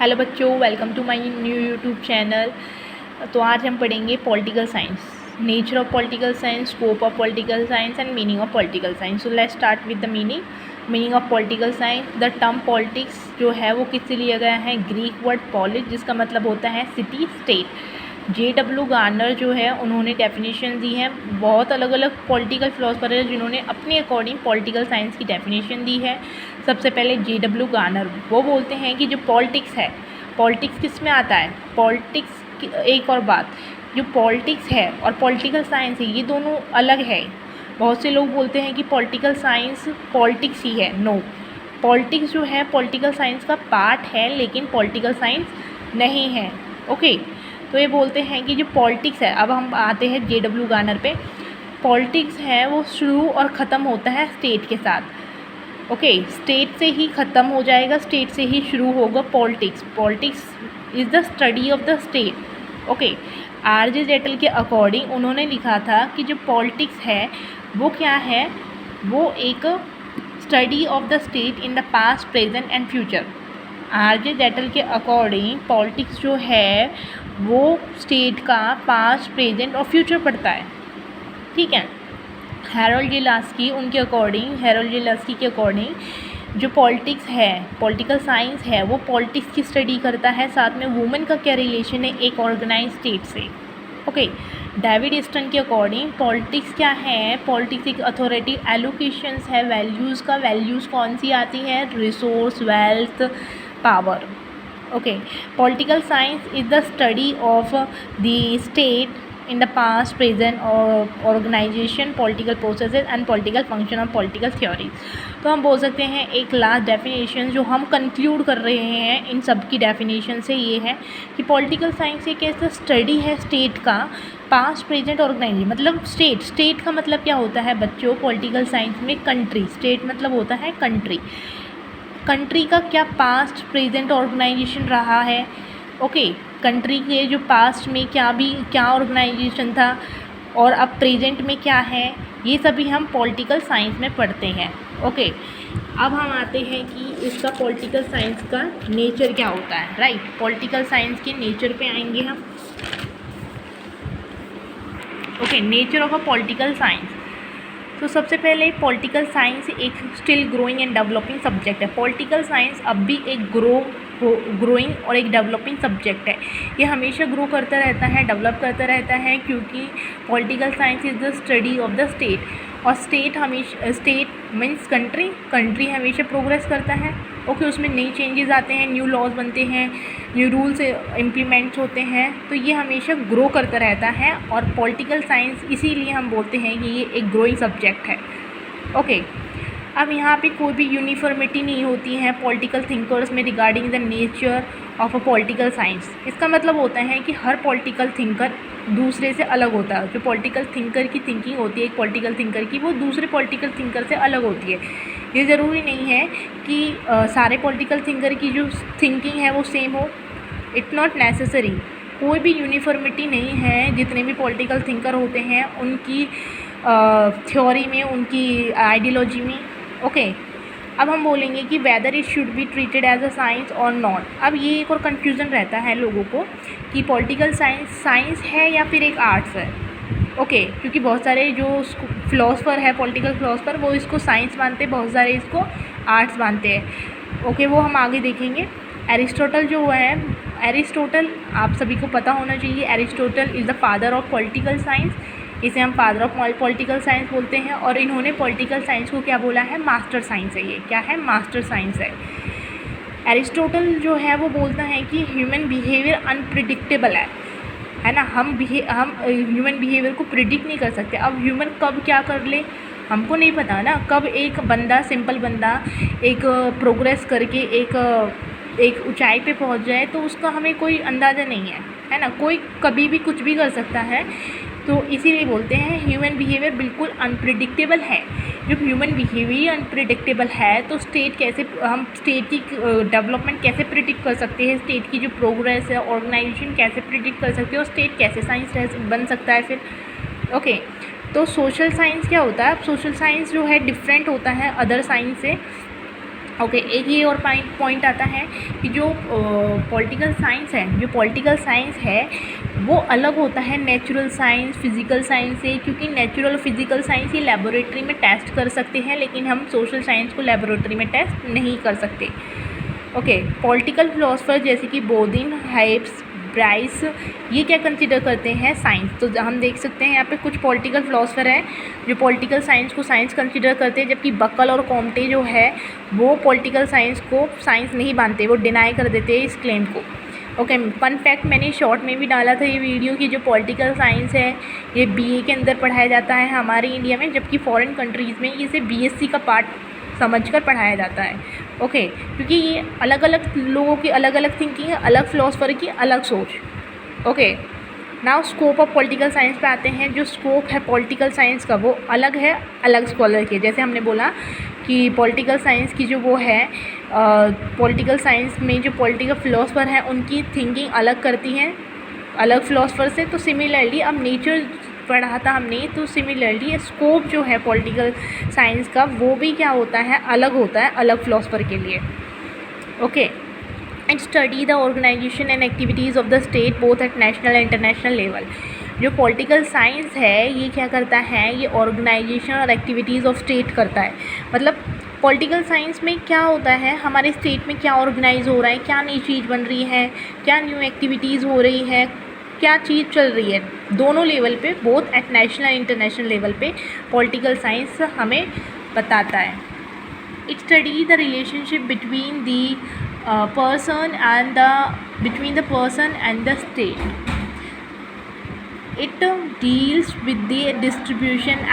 Hello बच्चों, welcome to my new YouTube channel. तो आज हम पढ़ेंगे political science, nature of political science, scope of political science and meaning of political science. So let's start with the meaning of political science. The term politics जो है वो किससे लिया गया है? ग्रीक वर्ड पॉलिस, जिसका मतलब होता है सिटी स्टेट। J.W. गार्नर जो है उन्होंने डेफिनेशन दी है। बहुत अलग अलग पॉलिटिकल फिलोसफर है जिन्होंने अपने अकॉर्डिंग पॉलिटिकल साइंस की डेफिनेशन दी है। सबसे पहले J.W. गार्नर वो बोलते हैं कि जो पॉलिटिक्स है, पॉलिटिक्स किस में आता है? पॉलिटिक्स एक और बात, जो पॉलिटिक्स है और पॉलिटिकल साइंस है ये दोनों अलग है। बहुत से लोग बोलते हैं कि पॉलिटिकल साइंस पॉलिटिक्स ही है। नो, पॉलिटिक्स जो है पॉलिटिकल साइंस का पार्ट है, लेकिन पॉलिटिकल साइंस नहीं है। ओके, तो ये बोलते हैं कि जो पॉलिटिक्स है, अब हम आते हैं J.W. गार्नर पे। पॉलिटिक्स है वो शुरू और ख़त्म होता है स्टेट के साथ। ओके, स्टेट से ही ख़त्म हो जाएगा, स्टेट से ही शुरू होगा politics. Politics is the study of the state. Okay, R.J. जेटल के अकॉर्डिंग उन्होंने लिखा था कि जो पॉलिटिक्स है वो क्या है? वो एक study of the state in the past, present and future. R.J. जेटल के अकॉर्डिंग पॉलिटिक्स जो है वो स्टेट का पास्ट, प्रेजेंट और फ्यूचर पढ़ता है। ठीक है। हैरोल्ड जे लास्की के अकॉर्डिंग जो पॉलिटिक्स है, पॉलिटिकल साइंस है, वो पॉलिटिक्स की स्टडी करता है। साथ में वुमेन का क्या रिलेशन है एक ऑर्गेनाइज स्टेट से। ओके, डेविड ईस्टन के अकॉर्डिंग पॉलिटिक्स क्या है? पॉलिटिक्स एक अथॉरिटी एलोकेशंस है वैल्यूज़ का। वैल्यूज़ कौन सी आती है? Resource, wealth, power. Okay, political science is the study of the state in the past, present or organization, political processes and political function of political theories। तो हम बोल सकते हैं एक लास्ट डेफिनेशन जो हम कंक्लूड कर रहे हैं इन सब की डेफिनेशन से ये है कि पॉलिटिकल साइंस एक ऐसा स्टडी है स्टेट का पास्ट, प्रेजेंट, ऑर्गेनाइजेशन। मतलब स्टेट का मतलब क्या होता है बच्चों? पॉलिटिकल साइंस में कंट्री, स्टेट मतलब होता है कंट्री। कंट्री का क्या पास्ट, प्रेजेंट, ऑर्गेनाइजेशन रहा है। ओके, कंट्री के जो पास्ट में क्या ऑर्गेनाइजेशन था और अब प्रेजेंट में क्या है, ये सभी हम पॉलिटिकल साइंस में पढ़ते हैं। ओके, अब हम आते हैं कि इसका पॉलिटिकल साइंस का नेचर क्या होता है। राइट, पॉलिटिकल साइंस के नेचर पे आएंगे हम। Okay, nature of a political science. तो सबसे पहले पॉलिटिकल साइंस एक still growing and developing subject है। पॉलिटिकल साइंस अब भी एक ग्रोइंग और एक डेवलपिंग सब्जेक्ट है। ये हमेशा ग्रो करता रहता है, डेवलप करता रहता है, क्योंकि political science is the study of the state. और स्टेट मीन्स कंट्री हमेशा प्रोग्रेस करता है। ओके, उसमें नई चेंजेस आते हैं, न्यू लॉज बनते हैं, न्यू रूल्स इम्प्लीमेंट्स होते हैं, तो ये हमेशा ग्रो करता रहता है। और पॉलिटिकल साइंस इसीलिए हम बोलते हैं कि ये एक ग्रोइंग सब्जेक्ट है। ओके, अब यहाँ पे कोई भी यूनिफॉर्मिटी नहीं होती है पॉलिटिकल थिंकर्स में regarding the nature of a political science. इसका मतलब होता है कि हर पॉलिटिकल थिंकर दूसरे से अलग होता है। जो पॉलिटिकल थिंकर की थिंकिंग होती है एक पॉलिटिकल थिंकर की, वो दूसरे पॉलिटिकल थिंकर से अलग होती है। ये ज़रूरी नहीं है कि सारे पॉलिटिकल थिंकर की जो थिंकिंग है वो सेम हो। इट्स नॉट नेसेसरी, कोई भी यूनिफॉर्मिटी नहीं है। जितने भी पॉलिटिकल थिंकर होते हैं उनकी थ्योरी में, उनकी आइडियोलॉजी में। ओके, अब हम बोलेंगे कि whether it should be treated as a science और नॉट। अब ये एक और कन्फ्यूज़न रहता है लोगों को कि पॉलिटिकल साइंस है या फिर एक आर्ट्स है। ओके, क्योंकि बहुत सारे जो फिलोसफर है, पॉलिटिकल फिलोसफर, वो इसको साइंस मानते हैं, बहुत सारे इसको आर्ट्स मानते हैं। ओके, वो हम आगे देखेंगे। एरिस्टोटल जो है, एरिस्टोटल आप सभी को पता होना चाहिए, Aristotle is the father of political science. इसे हम फादर ऑफ पॉलिटिकल साइंस बोलते हैं। और इन्होंने पॉलिटिकल साइंस को क्या बोला है? मास्टर साइंस है। ये क्या है? मास्टर साइंस है। एरिस्टोटल जो है वो बोलता है कि ह्यूमन बिहेवियर अनप्रिडिक्टेबल है ना। हम ह्यूमन बिहेवियर को प्रिडिक्ट नहीं कर सकते। अब ह्यूमन कब क्या कर ले हमको नहीं पता ना। कब एक बंदा, सिंपल बंदा एक प्रोग्रेस करके एक ऊंचाई पे पहुंच जाए, तो उसका हमें कोई अंदाज़ा नहीं है ना। कोई कभी भी कुछ भी कर सकता है। तो इसीलिए बोलते हैं ह्यूमन बिहेवियर बिल्कुल अनप्रिडिक्टेबल है। जब ह्यूमन बिहेवियर अनप्रिडिक्टेबल है तो स्टेट की डेवलपमेंट कैसे प्रिडिक्ट कर सकते हैं? स्टेट की जो प्रोग्रेस है, ऑर्गेनाइजेशन कैसे प्रिडिक्ट कर सकते हैं? और स्टेट कैसे साइंस बन सकता है फिर? ओके, तो सोशल साइंस क्या होता है? अब सोशल साइंस जो है डिफरेंट होता है अदर साइंस से। ओके एक ये और पॉइंट आता है कि जो पॉलिटिकल साइंस है वो अलग होता है नेचुरल साइंस फिज़िकल साइंस से, क्योंकि नेचुरल और फिज़िकल साइंस ये लेबोरेटरी में टेस्ट कर सकते हैं, लेकिन हम सोशल साइंस को लेबोरेटरी में टेस्ट नहीं कर सकते। ओके पॉलिटिकल फिलोसफर जैसे कि बोदिन, हाइब्स, ब्राइस, ये क्या कंसिडर करते हैं? साइंस। तो हम देख सकते हैं यहाँ पे कुछ पॉलिटिकल फिलोसफर हैं जो पॉलिटिकल साइंस को साइंस कंसिडर करते हैं, जबकि बकल और कॉम्टे जो है वो पॉलिटिकल साइंस को साइंस नहीं मानते, वो डिनाई कर देते हैं इस क्लेम को। ओके फन फैक्ट मैंने शॉर्ट में भी डाला था ये वीडियो की जो पॉलिटिकल साइंस है ये बीए के अंदर पढ़ाया जाता है हमारे इंडिया में, जबकि फॉरेन कंट्रीज़ में इसे बीएससी का पार्ट समझकर पढ़ाया जाता है। ओके क्योंकि ये अलग अलग लोगों की अलग अलग थिंकिंग है, अलग फिलोसफर की अलग सोच। Okay now scope of political science पे आते हैं। जो स्कोप है पॉलिटिकल साइंस का वो अलग है अलग स्कॉलर के। जैसे हमने बोला कि पॉलिटिकल साइंस की जो वो है पॉलिटिकल साइंस में जो पॉलिटिकल फिलोसफर हैं उनकी थिंकिंग अलग करती हैं अलग फिलोसफर से। तो सिमिलरली अब नेचर पढ़ा था हमने, तो सिमिलरली स्कोप जो है पॉलिटिकल साइंस का वो भी क्या होता है अलग होता है अलग फिलोसफर के लिए। Okay and study the organisation and activities of the state both at national and international level. जो पॉलिटिकल साइंस है ये क्या करता है, ये ऑर्गेनाइजेशन और एक्टिविटीज़ ऑफ स्टेट करता है। मतलब पॉलिटिकल साइंस में क्या होता है, हमारे स्टेट में क्या ऑर्गेनाइज हो रहा है, क्या नई चीज़ बन रही है, क्या न्यू एक्टिविटीज़ हो रही है, क्या चीज़ चल रही है, दोनों लेवल पे both at national and international level पे पॉलिटिकल साइंस हमें बताता है। It study the relationship between the person and the state. It deals with the distribution and